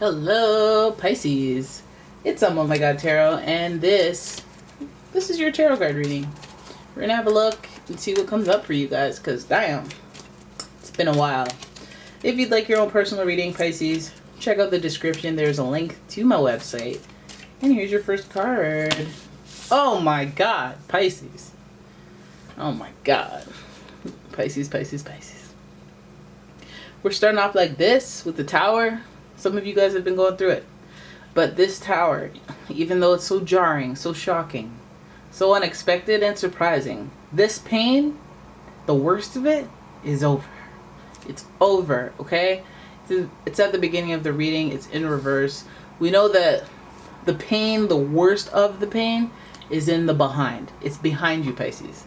Hello, Pisces. It's umomgtarot, and this is your tarot card reading. We're gonna have a look and see what comes up for you guys, because damn, it's been a while. If you'd like your own personal reading, Pisces, check out the description. There's a link to my website. And here's your first card. Oh my god, Pisces. Oh my god. Pisces, Pisces, Pisces. We're starting off like this with the Tower. Some of you guys have been going through it. But this Tower, even though it's so jarring, so shocking, so unexpected and surprising, this pain, the worst of it, is over. It's over, okay? It's at the beginning of the reading. It's in reverse. We know that the pain, the worst of the pain, is in the behind. It's behind you, Pisces.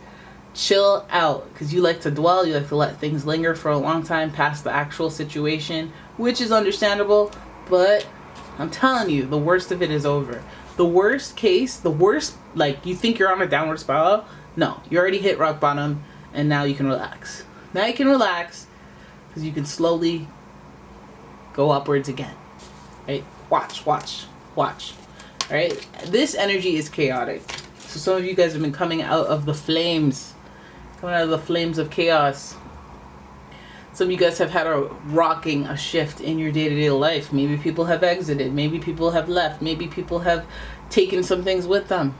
Chill out, because you like to dwell. You like to let things linger for a long time past the actual situation, which is understandable, but I'm telling you, the worst of it is over. The worst case, the worst, like, you think you're on a downward spiral? No, you already hit rock bottom, and now you can relax. Now you can relax, because you can slowly go upwards again. Right? Watch, watch, watch. Alright? This energy is chaotic. So some of you guys have been coming out of the flames. Coming out of the flames of chaos. Some of you guys have had a shift in your day-to-day life. Maybe people have exited. Maybe people have left. Maybe people have taken some things with them.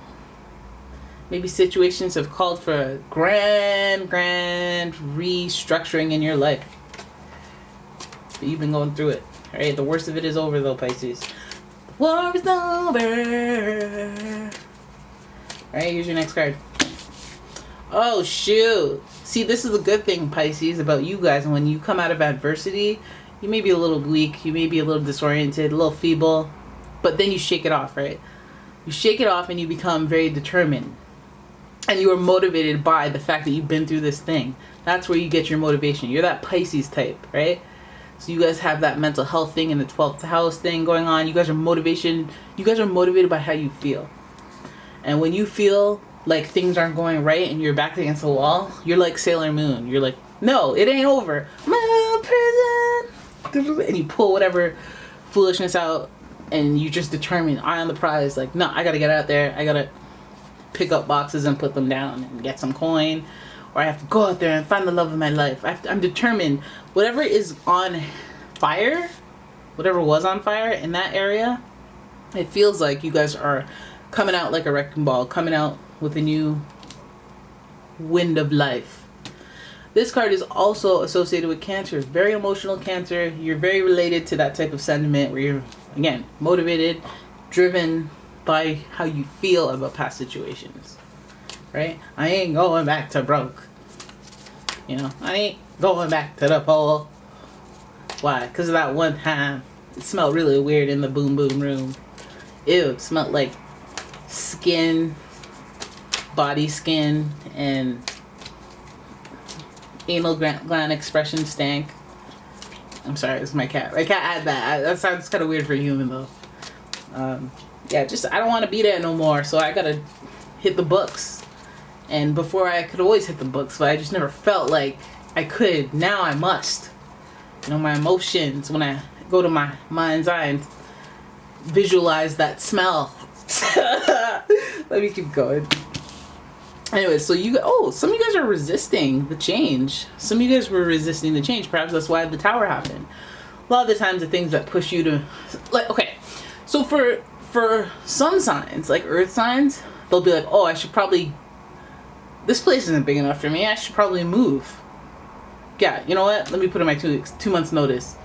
Maybe situations have called for a grand restructuring in your life. But you've been going through it. Alright, the worst of it is over though, Pisces. The war is over. Alright, here's your next card. Oh, shoot. See, this is a good thing, Pisces, about you guys. When you come out of adversity, you may be a little weak. You may be a little disoriented, a little feeble. But then you shake it off, right? You shake it off and you become very determined. And you are motivated by the fact that you've been through this thing. That's where you get your motivation. You're that Pisces type, right? So you guys have that mental health thing and the 12th house thing going on. You guys are motivated by how you feel. And when you feel like things aren't going right and you're back against the wall, you're like Sailor Moon. You're like, no, it ain't over. I'm in prison. And you pull whatever foolishness out and you just determine, eye on the prize. Like, no, I gotta get out there. I gotta pick up boxes and put them down and get some coin. Or I have to go out there and find the love of my life. I'm determined. Whatever is on fire, whatever was on fire in that area, it feels like you guys are coming out like a wrecking ball, coming out with a new wind of life. This card is also associated with Cancer. Very emotional Cancer. You're very related to that type of sentiment where you're, again, motivated, driven by how you feel about past situations. Right? I ain't going back to broke. You know, I ain't going back to the pole. Why? Because of that one time it smelled really weird in the boom boom room. Ew, it smelled like skin, body skin, and anal gland expression stank. I'm sorry, it's my cat. I can't add that. That sounds kind of weird for a human though. Yeah, just I don't want to be there no more, so I gotta hit the books. And before I could always hit the books, but I just never felt like I could. Now I must. You know, my emotions, when I go to my mind's eye and visualize that smell. Let me keep going. Anyway, so some of you guys are resisting the change. Some of you guys were resisting the change. Perhaps that's why the Tower happened. A lot of the times the things that push you to, like, okay, so for sun signs, like earth signs, they'll be like, oh, I should probably, this place isn't big enough for me. I should probably move. Yeah, you know what? Let me put in my 2 months notice.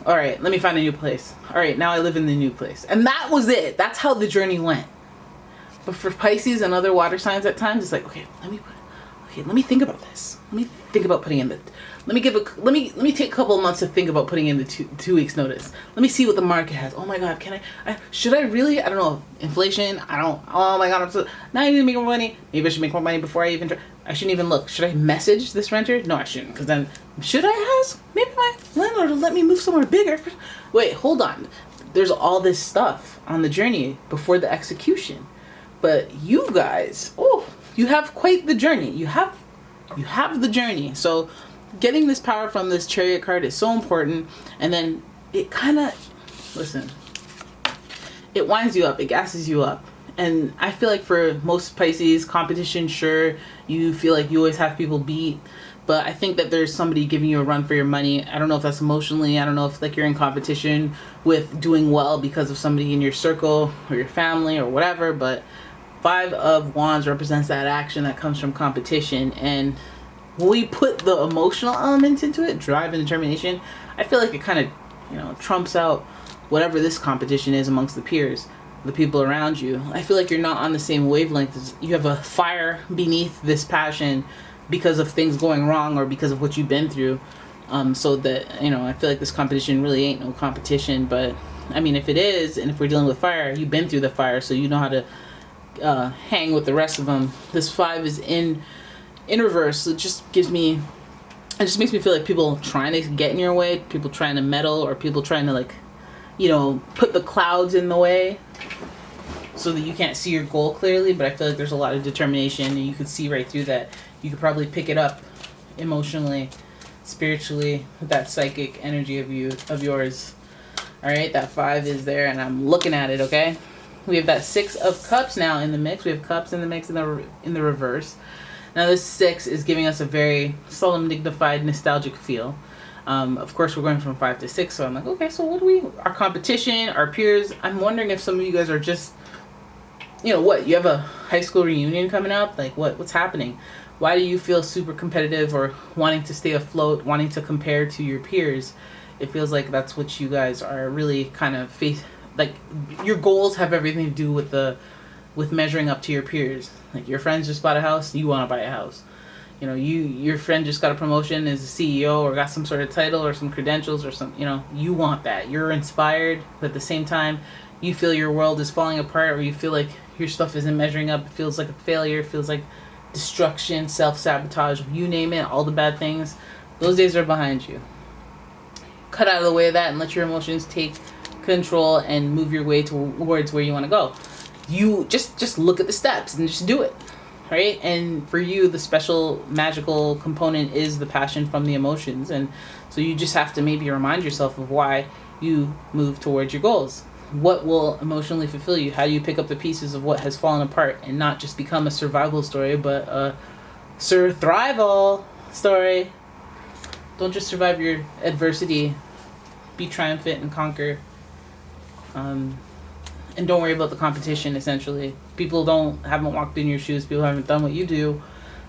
All right, let me find a new place. All right, now I live in the new place. And that was it. That's how the journey went. But for Pisces and other water signs at times, it's like, okay, let me think about this. Let me think about putting in the, let me take a couple of months to think about putting in the two weeks notice. Let me see what the market has. Oh my God, should I really? I don't know. Inflation, oh my God, now I need to make more money. Maybe I should make more money before I even try. I shouldn't even look. Should I message this renter? No, I shouldn't, because then, should I ask? Maybe my landlord will let me move somewhere bigger. Wait, hold on. There's all this stuff on the journey before the execution. But you guys, oh, you have quite the journey. You have the journey. So getting this power from this Chariot card is so important. And then it kind of listen, it winds you up, it gasses you up. And I feel like for most Pisces, competition, sure, you feel like you always have people beat. But I think that there's somebody giving you a run for your money. I don't know if that's emotionally. I don't know if like you're in competition with doing well because of somebody in your circle or your family or whatever. But 5 of Wands represents that action that comes from competition. And when we put the emotional element into it, drive and determination, I feel like it kind of, you know, trumps out whatever this competition is amongst the peers, the people around you. I feel like you're not on the same wavelength. You have a fire beneath this passion because of things going wrong or because of what you've been through. So that, you know, I feel like this competition really ain't no competition. But I mean, if it is, and if we're dealing with fire, you've been through the fire, so you know how to hang with the rest of them. This 5 is in reverse. So it just makes me feel like people trying to get in your way, people trying to meddle, or people trying to, like, you know, put the clouds in the way so that you can't see your goal clearly. But I feel like there's a lot of determination, and you could see right through that. You could probably pick it up emotionally, spiritually, with that psychic energy of yours. All right, that 5 is there, and I'm looking at it. Okay, we have that 6 of Cups now in the mix. We have Cups in the mix in the reverse. Now this 6 is giving us a very solemn, dignified, nostalgic feel. Of course, we're going from 5 to 6, so I'm like, okay, so what do we? Our competition, our peers. I'm wondering if some of you guys are just, you know, what? You have a high school reunion coming up. Like, what's happening? Why do you feel super competitive or wanting to stay afloat, wanting to compare to your peers? It feels like that's what you guys are really kind of like, your goals have everything to do with measuring up to your peers. Like, your friends just bought a house, you want to buy a house. You know, your friend just got a promotion as a CEO or got some sort of title or some credentials or some, you know, you want that. You're inspired, but at the same time, you feel your world is falling apart, or you feel like your stuff isn't measuring up. It feels like a failure. It feels like destruction, self-sabotage, you name it, all the bad things. Those days are behind you. Cut out of the way of that and let your emotions take control and move your way towards where you want to go. You just look at the steps and just do it, right? And for you, the special magical component is the passion from the emotions. And so you just have to maybe remind yourself of why you move towards your goals. What will emotionally fulfill you? How do you pick up the pieces of what has fallen apart and not just become a survival story, but a surthrival story? Don't just survive your adversity. Be triumphant and conquer. And don't worry about the competition, essentially. People haven't walked in your shoes. People haven't done what you do.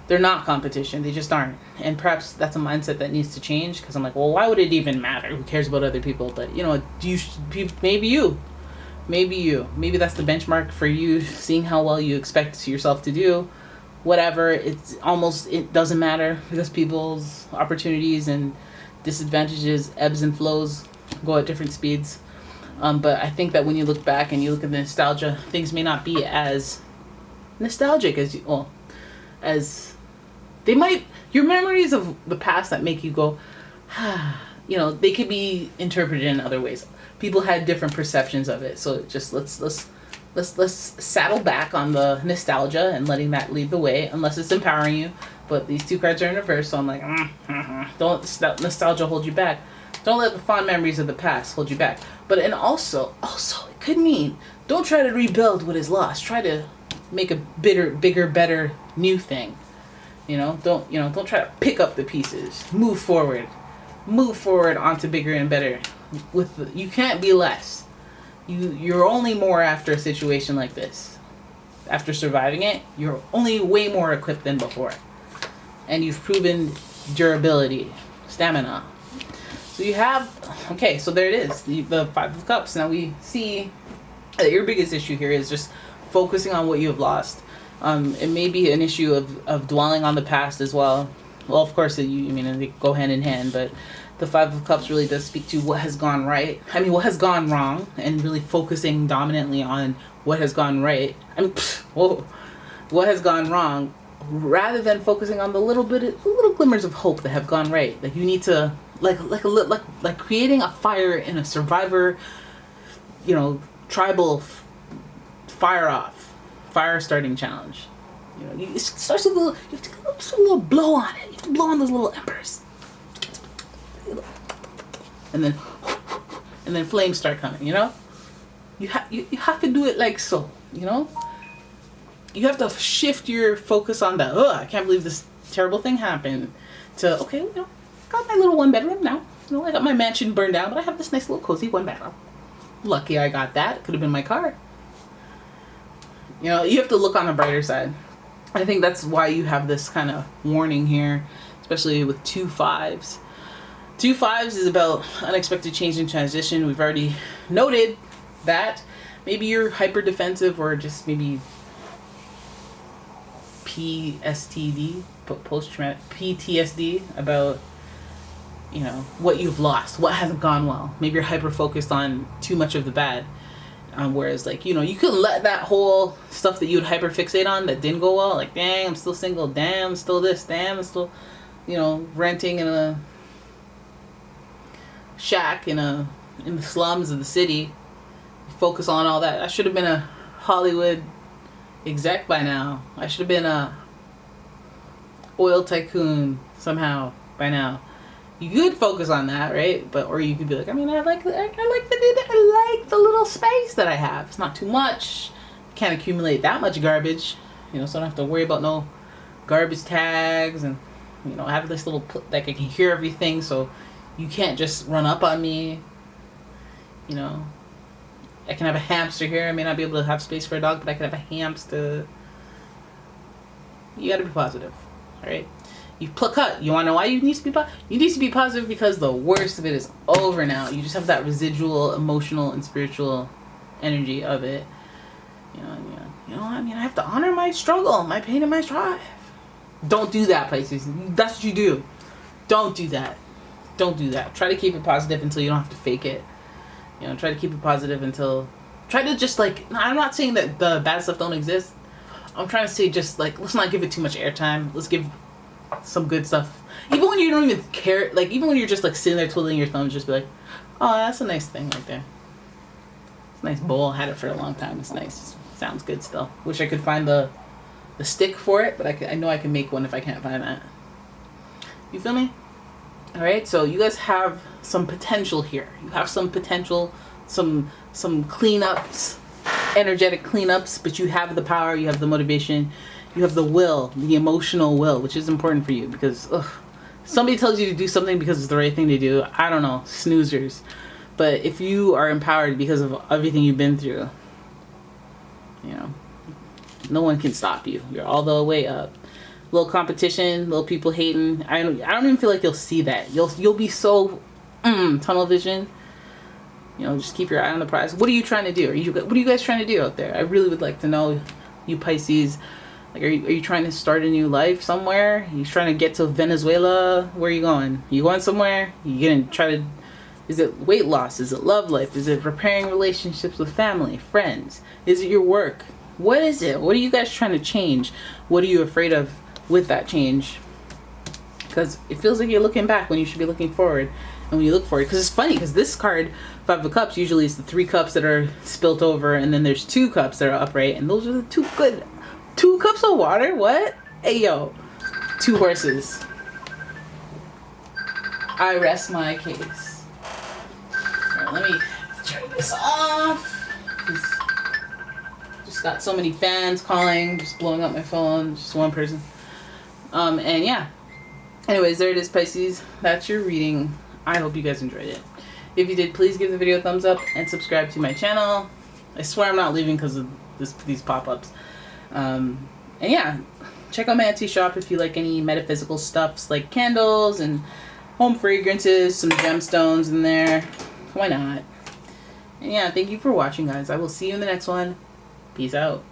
They're not competition. They just aren't. And perhaps that's a mindset that needs to change, because I'm like, well, why would it even matter? Who cares about other people? But, you know, maybe that's the benchmark for you, seeing how well you expect yourself to do. Whatever, it doesn't matter, because people's opportunities and disadvantages, ebbs and flows, go at different speeds. But I think that when you look back and you look at the nostalgia, things may not be as nostalgic as they might. Your memories of the past that make you go, you know, they could be interpreted in other ways. People had different perceptions of it, so just let's saddle back on the nostalgia and letting that lead the way, unless it's empowering you. But these 2 cards are in reverse, so I'm like, don't let nostalgia hold you back. Don't let the fond memories of the past hold you back. And also, it could mean don't try to rebuild what is lost. Try to make a bigger, better, new thing. Don't try to pick up the pieces. Move forward onto bigger and better. You can't be less. You're only more after a situation like this. After surviving it, you're only way more equipped than before, and you've proven durability, stamina. So you have, okay, so there it is, the 5 of Cups. Now we see that your biggest issue here is just focusing on what you have lost. It may be an issue of dwelling on the past as well. Well, of course, they go hand in hand, but the 5 of Cups really does speak to what has gone right. What has gone wrong, and really focusing dominantly on what has gone right. What has gone wrong, rather than focusing on the little glimmers of hope that have gone right. Like, you need to, like creating a fire in a survivor, tribal fire starting challenge. It starts with you have to put a little blow on it. You have to blow on those little embers. And then and then flames start coming, you know? You have to do it like so, you know? You have to shift your focus on the, I can't believe this terrible thing happened, to, okay, you know, got my little 1-bedroom now. You know, I got my mansion burned down, but I have this nice little cozy 1-bedroom. Lucky I got that. It could have been my car. You know, you have to look on the brighter side. I think that's why you have this kind of warning here, especially with 2 5s. 2 5s is about unexpected change and transition. We've already noted that. Maybe you're hyper defensive, or just maybe post-traumatic PTSD about, you know, what you've lost, what hasn't gone well. Maybe you're hyper focused on too much of the bad. Whereas, like, you know, you could let that whole stuff that you would hyper fixate on that didn't go well, like, dang, I'm still single, damn, I'm still this, damn, I'm still, you know, renting in a shack in the slums of the city. Focus on all that. I should have been a Hollywood exec by now. I should have been a oil tycoon somehow by now. You could focus on that, right? But, or you could be like, I mean, I like the little space that I have. It's not too much. Can't accumulate that much garbage, you know, so I don't have to worry about no garbage tags, and, you know, I have this little like I can hear everything, so you can't just run up on me. You know, I can have a hamster here. I may not be able to have space for a dog, but I can have a hamster. You got to be positive, all right? You cut. You want to know why you need to be positive? You need to be positive because the worst of it is over now. You just have that residual emotional and spiritual energy of it. You know, I mean, I have to honor my struggle, my pain, and my strive. Don't do that, Pisces. That's what you do. Don't do that. Don't do that. Try to keep it positive until you don't have to fake it. You know, try to keep it positive until... Try to just, like... I'm not saying that the bad stuff don't exist. I'm trying to say just, like, let's not give it too much airtime. Let's give some good stuff. Even when you don't even care, like, even when you're just, like, sitting there twiddling your thumbs, just be like, oh, that's a nice thing right there. It's a nice bowl. I had it for a long time. It's nice. Sounds good still. Wish I could find the stick for it, but I know I can make one if I can't find that. You feel me? All right, so you guys have some potential here. You have some potential, some cleanups, energetic cleanups, but you have the power, you have the motivation, you have the will, the emotional will, which is important for you, because somebody tells you to do something because it's the right thing to do. I don't know, snoozers. But if you are empowered because of everything you've been through, you know, no one can stop you. You're all the way up. Little competition, little people hating. I don't even feel like you'll see that. You'll be so tunnel vision. You know, just keep your eye on the prize. What are you trying to do? What are you guys trying to do out there? I really would like to know, you Pisces. Like, are you trying to start a new life somewhere? Are you trying to get to Venezuela? Where are you going? You going somewhere? You gonna try to? Is it weight loss? Is it love life? Is it repairing relationships with family, friends? Is it your work? What is it? What are you guys trying to change? What are you afraid of with that change? Because it feels like you're looking back when you should be looking forward. And when you look forward, because it's funny, because this card, 5 of Cups, usually is the 3 cups that are spilt over, and then there's 2 cups that are upright, and those are the 2 good. 2 cups of water? What? Hey, yo. 2 horses. I rest my case. All right, let me turn this off. Just got so many fans calling, just blowing up my phone, just one person. And yeah. Anyways, there it is, Pisces. That's your reading. I hope you guys enjoyed it. If you did, please give the video a thumbs up and subscribe to my channel. I swear I'm not leaving because of these pop-ups. And yeah, check out my Etsy shop if you like any metaphysical stuffs like candles and home fragrances, some gemstones in there. Why not? And yeah, thank you for watching, guys. I will see you in the next one. Peace out.